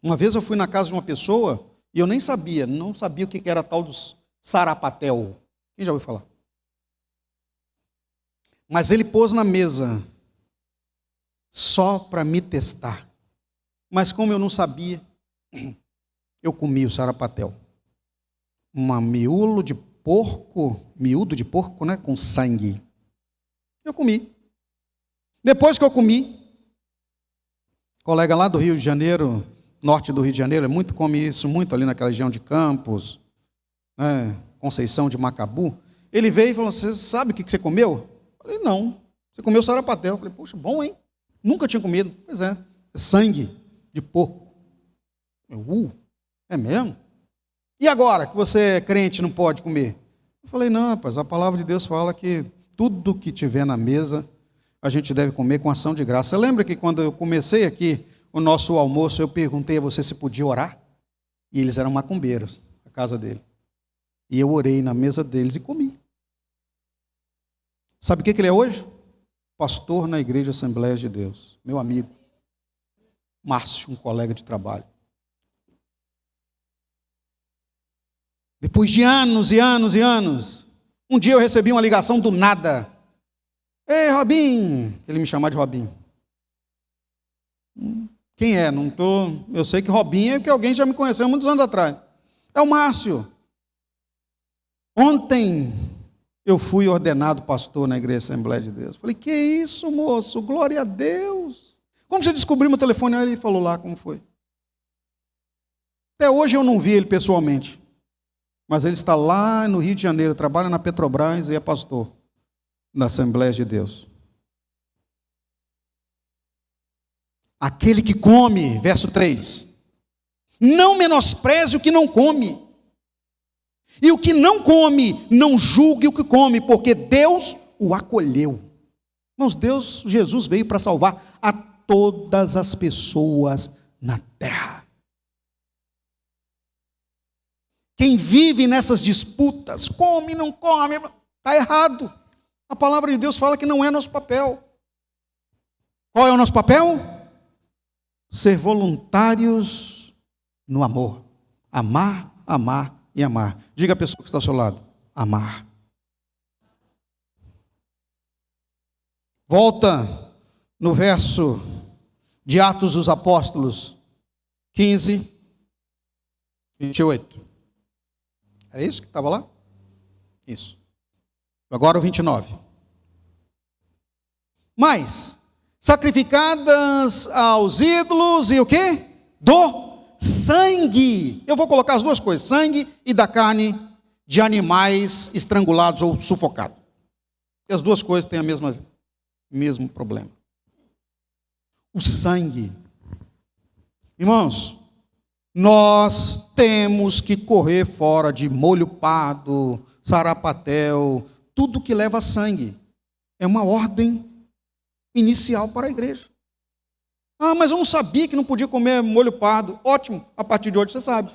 Uma vez eu fui na casa de uma pessoa e eu nem sabia, não sabia o que era tal dos sarapatel. Quem já ouviu falar? Mas ele pôs na mesa só para me testar. Mas como eu não sabia, eu comi o sarapatel. Miúdo de porco, né, com sangue. Eu comi. Depois que eu comi, colega lá do Rio de Janeiro, norte do Rio de Janeiro, come isso muito ali naquela região de Campos, né, Conceição de Macabu. Ele veio e falou: você sabe o que você comeu? Eu falei: não. Você comeu sarapatel. Eu falei: poxa, bom, hein? Nunca tinha comido. Pois é sangue de porco. É mesmo? E agora que você é crente, não pode comer? Eu falei: não, rapaz, a palavra de Deus fala que tudo que tiver na mesa, a gente deve comer com ação de graça. Você lembra que quando eu comecei aqui o nosso almoço, eu perguntei a você se podia orar? E eles eram macumbeiros, a casa dele. E eu orei na mesa deles e comi. Sabe o que ele é hoje? Pastor na Igreja Assembleia de Deus. Meu amigo Márcio, um colega de trabalho. Depois de anos e anos e anos, um dia eu recebi uma ligação do nada. Ei, Robinho! Ele me chamava de Robinho. Quem é? Eu sei que Robinho é porque alguém já me conheceu há muitos anos atrás. É o Márcio. Ontem eu fui ordenado pastor na Igreja Assembleia de Deus. Falei: que isso, moço? Glória a Deus! Como você descobriu meu telefone? Aí ele falou lá como foi. Até hoje eu não vi ele pessoalmente. Mas ele está lá no Rio de Janeiro, trabalha na Petrobras e é pastor na Assembleia de Deus. Aquele que come, verso 3, não menospreze o que não come. E o que não come, não julgue o que come, porque Deus o acolheu. Irmãos, Jesus veio para salvar a todas as pessoas na terra. Quem vive nessas disputas, come, não come, está errado. A palavra de Deus fala que não é nosso papel. Qual é o nosso papel? Ser voluntários no amor. Amar, amar e amar. Diga à pessoa que está ao seu lado: amar. Volta no verso de Atos dos Apóstolos 15, 28. É isso que estava lá? Isso. Agora o 29. Mas, sacrificadas aos ídolos e o quê? Do sangue. Eu vou colocar as duas coisas: sangue e da carne de animais estrangulados ou sufocados. Porque as duas coisas têm o mesmo problema. O sangue. Irmãos, nós temos que correr fora de molho pardo, sarapatel, tudo que leva sangue. É uma ordem inicial para a igreja. Ah, mas eu não sabia que não podia comer molho pardo. Ótimo, a partir de hoje você sabe.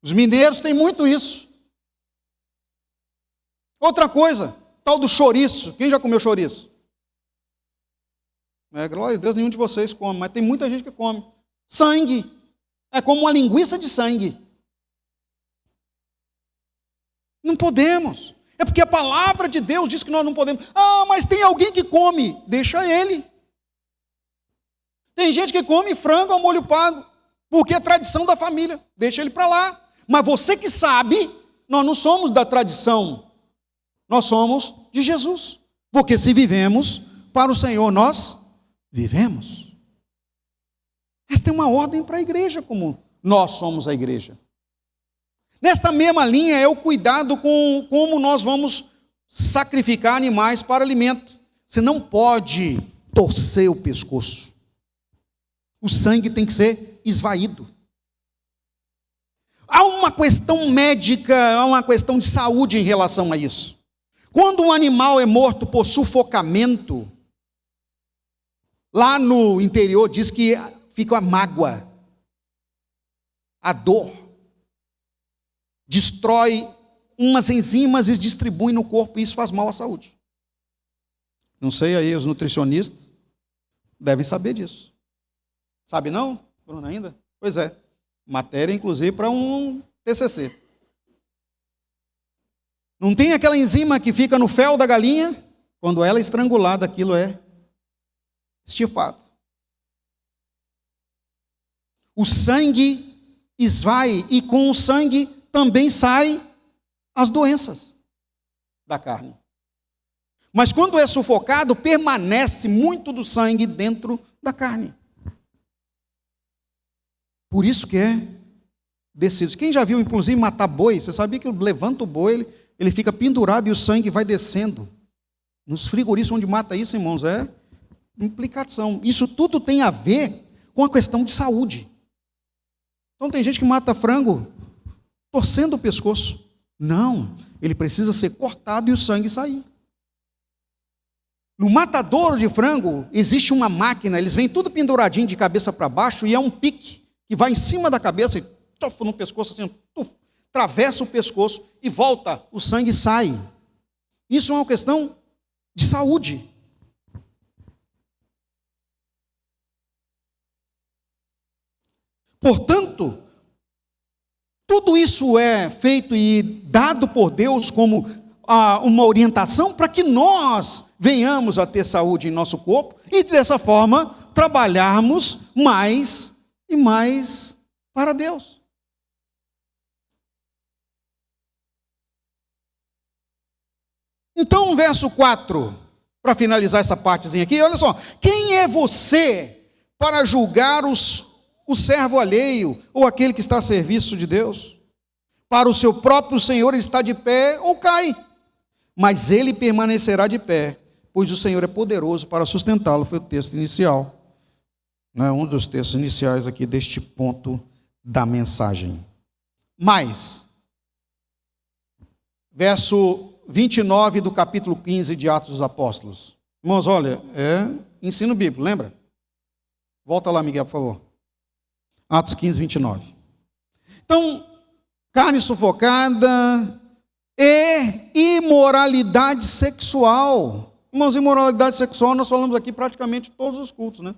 Os mineiros têm muito isso. Outra coisa, tal do chouriço. Quem já comeu chouriço? Glória a Deus, nenhum de vocês come, mas tem muita gente que come. Sangue. É como uma linguiça de sangue. Não podemos. É porque a palavra de Deus diz que nós não podemos. Ah, mas tem alguém que come. Deixa ele. Tem gente que come frango ao molho pardo, porque é tradição da família. Deixa ele para lá. Mas você que sabe, nós não somos da tradição. Nós somos de Jesus. Porque se vivemos para o Senhor, nós vivemos. Esta é uma ordem para a igreja, como nós somos a igreja. Nesta mesma linha é o cuidado com como nós vamos sacrificar animais para alimento. Você não pode torcer o pescoço. O sangue tem que ser esvaído. Há uma questão médica, há uma questão de saúde em relação a isso. Quando um animal é morto por sufocamento, lá no interior diz que fica a mágoa, a dor. Destrói umas enzimas e distribui no corpo, e isso faz mal à saúde. Não sei aí, os nutricionistas devem saber disso. Sabe não, Bruno, ainda? Pois é, matéria inclusive para um TCC. Não tem aquela enzima que fica no fel da galinha? Quando ela é estrangulada, aquilo é extirpado. O sangue esvai, e com o sangue também saem as doenças da carne. Mas quando é sufocado, permanece muito do sangue dentro da carne. Por isso que é descido. Quem já viu, inclusive, matar boi, você sabia que levanta o boi, ele fica pendurado e o sangue vai descendo. Nos frigoríficos onde mata isso, irmãos, é implicação. Isso tudo tem a ver com a questão de saúde. Então tem gente que mata frango torcendo o pescoço. Não, ele precisa ser cortado e o sangue sair. No matadouro de frango existe uma máquina, eles vêm tudo penduradinho de cabeça para baixo e é um pique que vai em cima da cabeça e tofa no pescoço assim, atravessa o pescoço e volta, o sangue sai. Isso é uma questão de saúde. Portanto, tudo isso é feito e dado por Deus como uma orientação para que nós venhamos a ter saúde em nosso corpo e dessa forma trabalharmos mais e mais para Deus. Então, verso 4, para finalizar essa partezinha aqui, olha só. Quem é você para julgar o servo alheio ou aquele que está a serviço de Deus? Para o seu próprio Senhor ele está de pé ou cai, mas ele permanecerá de pé, pois o Senhor é poderoso para sustentá-lo. Foi o texto inicial, não é um dos textos iniciais aqui deste ponto da mensagem. Mas, verso 29 do capítulo 15 de Atos dos Apóstolos. Irmãos, olha, é ensino bíblico, lembra? Volta lá, Miguel, por favor. Atos 15, 29. Então, carne sufocada e imoralidade sexual. Irmãos, imoralidade sexual nós falamos aqui praticamente todos os cultos, né?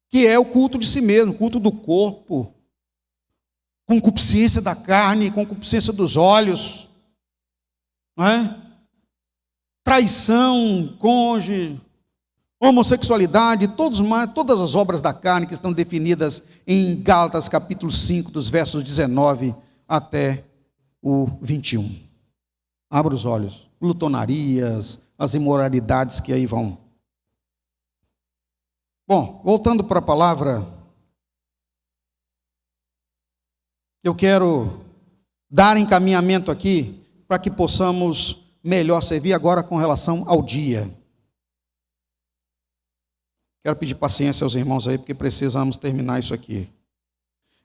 Que é o culto de si mesmo, o culto do corpo, concupiscência da carne, concupiscência dos olhos, não é? Traição, cônjuge, homossexualidade, todas as obras da carne que estão definidas em Gálatas capítulo 5, dos versos 19 até o 21. Abra os olhos. Glutonarias, as imoralidades que aí vão. Bom, voltando para a palavra, eu quero dar encaminhamento aqui para que possamos melhor servir agora com relação ao dia. Quero pedir paciência aos irmãos aí, porque precisamos terminar isso aqui.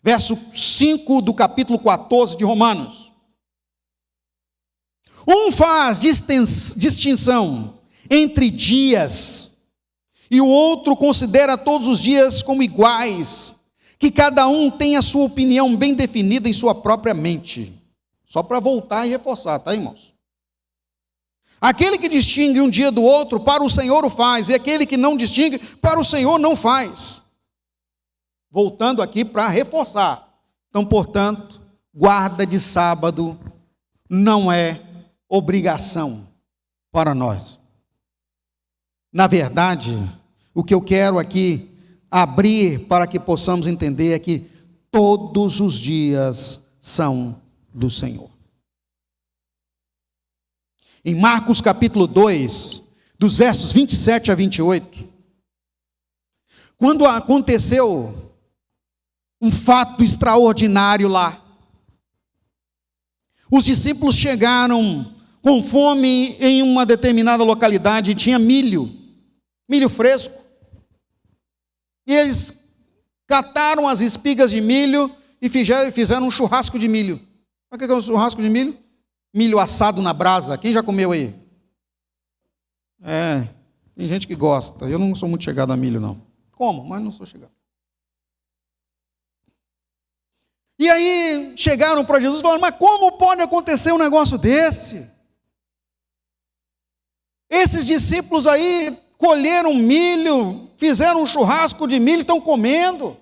Verso 5 do capítulo 14 de Romanos. Um faz distinção entre dias, e o outro considera todos os dias como iguais, que cada um tem a sua opinião bem definida em sua própria mente. Só para voltar e reforçar, tá, irmãos? Aquele que distingue um dia do outro, para o Senhor o faz, e aquele que não distingue, para o Senhor não faz. Voltando aqui para reforçar. Então, portanto, guarda de sábado não é obrigação para nós. Na verdade, o que eu quero aqui abrir para que possamos entender é que todos os dias são do Senhor. Em Marcos capítulo 2, dos versos 27 a 28, quando aconteceu um fato extraordinário lá, os discípulos chegaram com fome em uma determinada localidade e tinha milho fresco. E eles cataram as espigas de milho e fizeram um churrasco de milho. Sabe o que é um churrasco de milho? Milho assado na brasa. Quem já comeu aí? Tem gente que gosta. Eu não sou muito chegado a milho, não. Como? Mas não sou chegado. E aí chegaram para Jesus e falaram: mas como pode acontecer um negócio desse? Esses discípulos aí colheram milho, fizeram um churrasco de milho e estão comendo.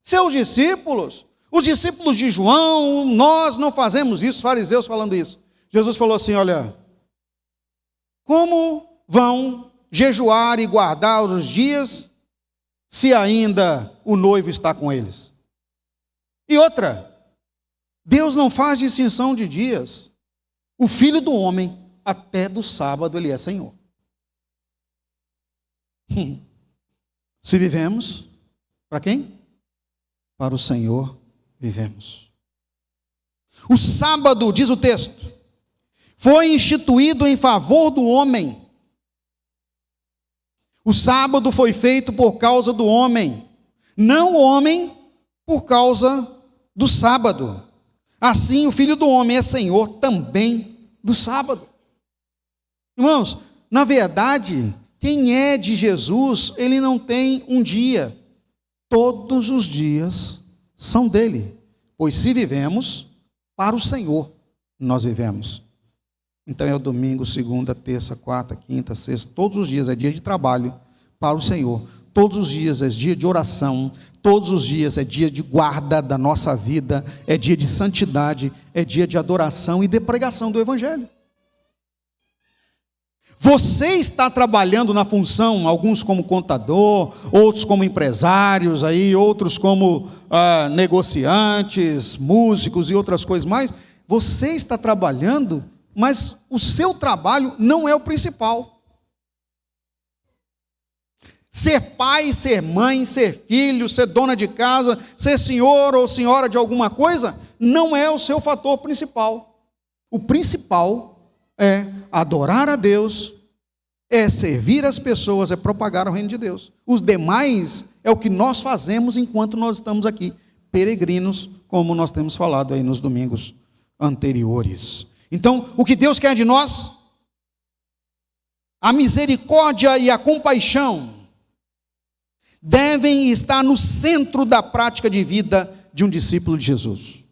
Seus discípulos, os discípulos de João, nós não fazemos isso, fariseus falando isso. Jesus falou assim: olha, como vão jejuar e guardar os dias se ainda o noivo está com eles? E outra, Deus não faz distinção de dias. O Filho do Homem, até do sábado, ele é Senhor. Se vivemos, para quem? Para o Senhor vivemos. O sábado, diz o texto, foi instituído em favor do homem. O sábado foi feito por causa do homem, não o homem por causa do sábado. Assim, o Filho do Homem é Senhor também do sábado. Irmãos, na verdade, quem é de Jesus, ele não tem um dia. Todos os dias são dele. Pois se vivemos, para o Senhor nós vivemos. Então é o domingo, segunda, terça, quarta, quinta, sexta, todos os dias é dia de trabalho para o Senhor. Todos os dias é dia de oração, todos os dias é dia de guarda da nossa vida, é dia de santidade, é dia de adoração e de pregação do Evangelho. Você está trabalhando na função, alguns como contador, outros como empresários, outros como negociantes, músicos e outras coisas mais. Você está trabalhando, mas o seu trabalho não é o principal. Ser pai, ser mãe, ser filho, ser dona de casa, ser senhor ou senhora de alguma coisa, não é o seu fator principal. O principal é adorar a Deus, é servir as pessoas, é propagar o reino de Deus. Os demais é o que nós fazemos enquanto nós estamos aqui, peregrinos, como nós temos falado aí nos domingos anteriores. Então, o que Deus quer de nós? A misericórdia e a compaixão devem estar no centro da prática de vida de um discípulo de Jesus.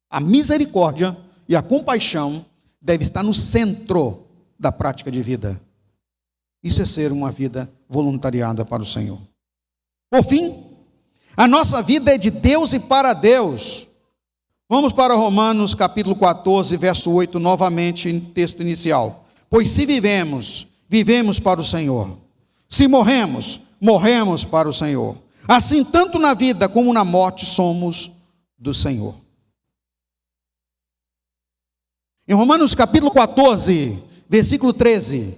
A misericórdia e a compaixão devem estar no centro da prática de vida. Isso é ser uma vida voluntariada para o Senhor. Por fim, a nossa vida é de Deus e para Deus. Vamos para Romanos capítulo 14, verso 8, novamente em texto inicial. Pois se vivemos, vivemos para o Senhor. Se morremos, morremos para o Senhor. Assim, tanto na vida como na morte, somos do Senhor. Em Romanos capítulo 14, versículo 13.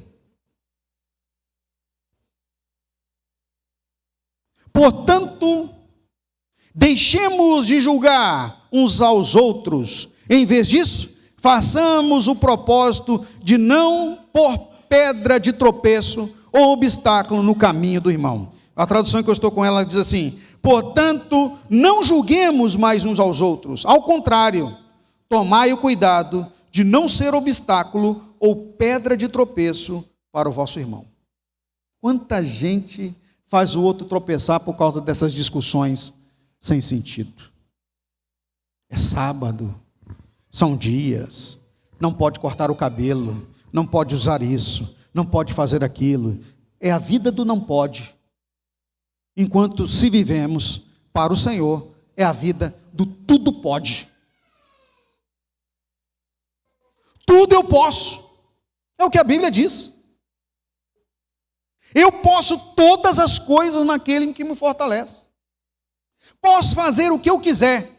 Portanto, deixemos de julgar uns aos outros. Em vez disso, façamos o propósito de não pôr pedra de tropeço ou obstáculo no caminho do irmão. A tradução que eu estou com ela diz assim: portanto, não julguemos mais uns aos outros. Ao contrário, tomai o cuidado de não ser obstáculo ou pedra de tropeço para o vosso irmão. Quanta gente faz o outro tropeçar por causa dessas discussões sem sentido. É sábado, são dias, não pode cortar o cabelo, não pode usar isso, não pode fazer aquilo. É a vida do não pode. Enquanto se vivemos para o Senhor, é a vida do tudo pode. Tudo eu posso. É o que a Bíblia diz. Eu posso todas as coisas naquele que me fortalece. Posso fazer o que eu quiser.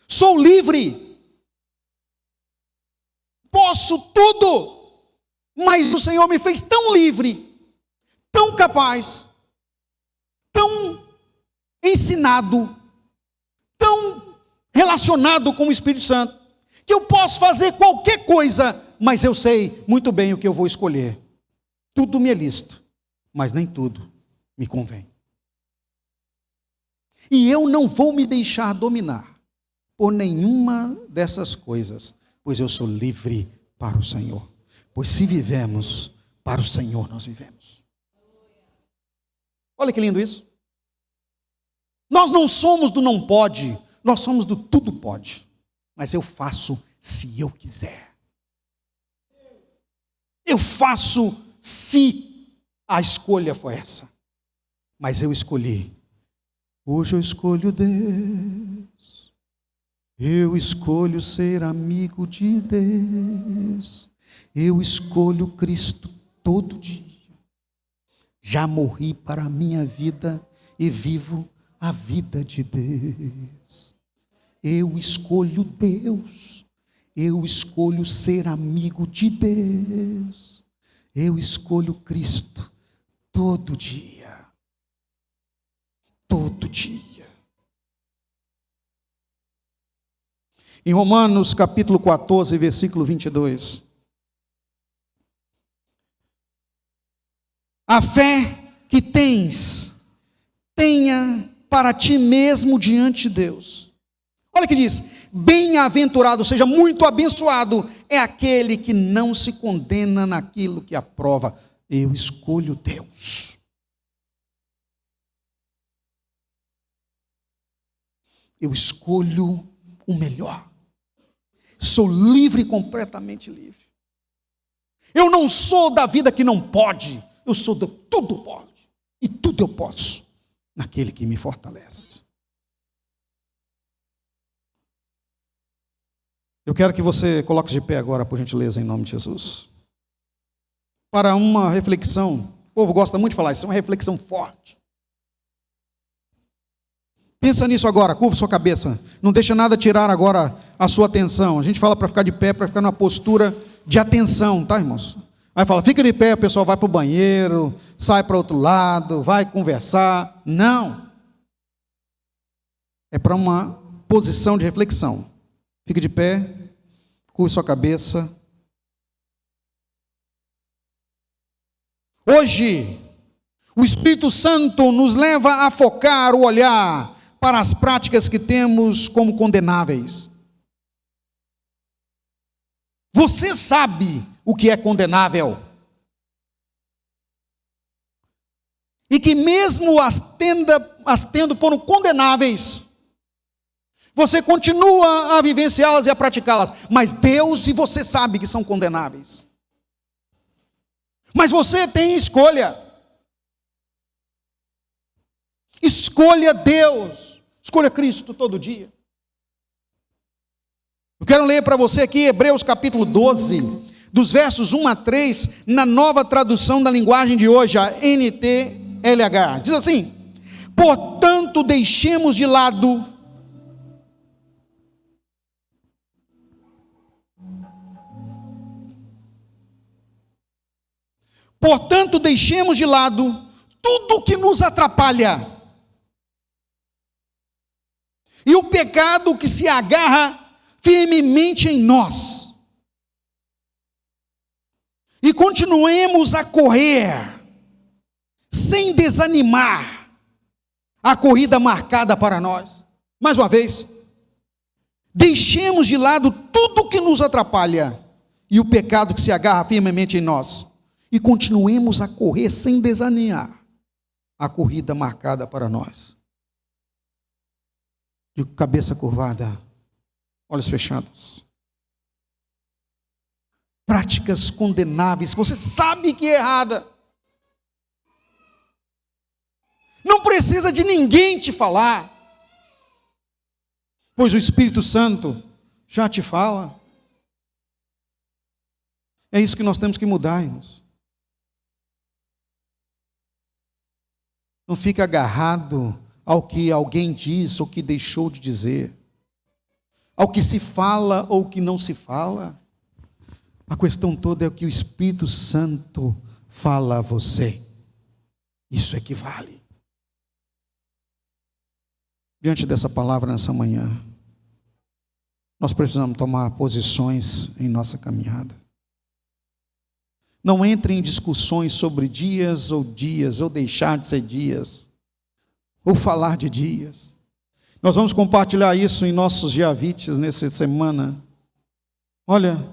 Sou livre. Posso tudo. Mas o Senhor me fez tão livre, tão capaz, tão ensinado, tão relacionado com o Espírito Santo, que eu posso fazer qualquer coisa, mas eu sei muito bem o que eu vou escolher. Tudo me é lícito, mas nem tudo me convém. E eu não vou me deixar dominar por nenhuma dessas coisas, pois eu sou livre para o Senhor. Pois se vivemos, para o Senhor nós vivemos. Olha que lindo isso. Nós não somos do não pode, nós somos do tudo pode. Mas eu faço se eu quiser. Eu faço se a escolha for essa. Mas eu escolhi. Hoje eu escolho Deus. Eu escolho ser amigo de Deus. Eu escolho Cristo todo dia. Já morri para a minha vida e vivo a vida de Deus. Eu escolho Deus. Eu escolho ser amigo de Deus. Eu escolho Cristo todo dia. Todo dia. Em Romanos capítulo 14, versículo 22. A fé que tens, tenha para ti mesmo diante de Deus. Olha o que diz: bem-aventurado, ou seja, muito abençoado, é aquele que não se condena naquilo que aprova. Eu escolho Deus. Eu escolho o melhor. Sou livre, completamente livre. Eu não sou da vida que não pode. Eu sou do tudo pode. E tudo eu posso naquele que me fortalece. Eu quero que você coloque de pé agora, por gentileza, em nome de Jesus. Para uma reflexão. O povo gosta muito de falar isso, é uma reflexão forte. Pensa nisso agora, curva sua cabeça. Não deixa nada tirar agora a sua atenção. A gente fala para ficar de pé, para ficar numa postura de atenção, tá, irmãos? Aí fala, fica de pé, o pessoal vai para o banheiro, sai para outro lado, vai conversar. Não. É para uma posição de reflexão. Fique de pé, curve sua cabeça. Hoje, o Espírito Santo nos leva a focar o olhar para as práticas que temos como condenáveis. Você sabe o que é condenável. E que mesmo as tendo por condenáveis, você continua a vivenciá-las e a praticá-las. Mas Deus e você sabe que são condenáveis. Mas você tem escolha. Escolha Deus. Escolha Cristo todo dia. Eu quero ler para você aqui Hebreus capítulo 12, dos versos 1 a 3, na nova tradução da linguagem de hoje, a NTLH. Diz assim: portanto, deixemos de lado tudo o que nos atrapalha e o pecado que se agarra firmemente em nós. E continuemos a correr, sem desanimar, a corrida marcada para nós. Mais uma vez, deixemos de lado tudo que nos atrapalha e o pecado que se agarra firmemente em nós, e continuemos a correr sem desanimar a corrida marcada para nós. De cabeça curvada, olhos fechados. Práticas condenáveis, você sabe que é errada. Não precisa de ninguém te falar, pois o Espírito Santo já te fala. É isso que nós temos que mudar, irmãos. Não fica agarrado ao que alguém diz ou que deixou de dizer, ao que se fala ou que não se fala. A questão toda é o que o Espírito Santo fala a você. Isso é que vale. Diante dessa palavra nessa manhã, nós precisamos tomar posições em nossa caminhada. Não entre em discussões sobre dias, ou deixar de ser dias, ou falar de dias. Nós vamos compartilhar isso em nossos Giavites nessa semana. Olha,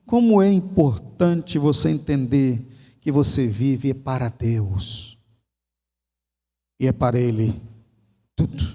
como é importante você entender que você vive para Deus. E é para Ele tudo.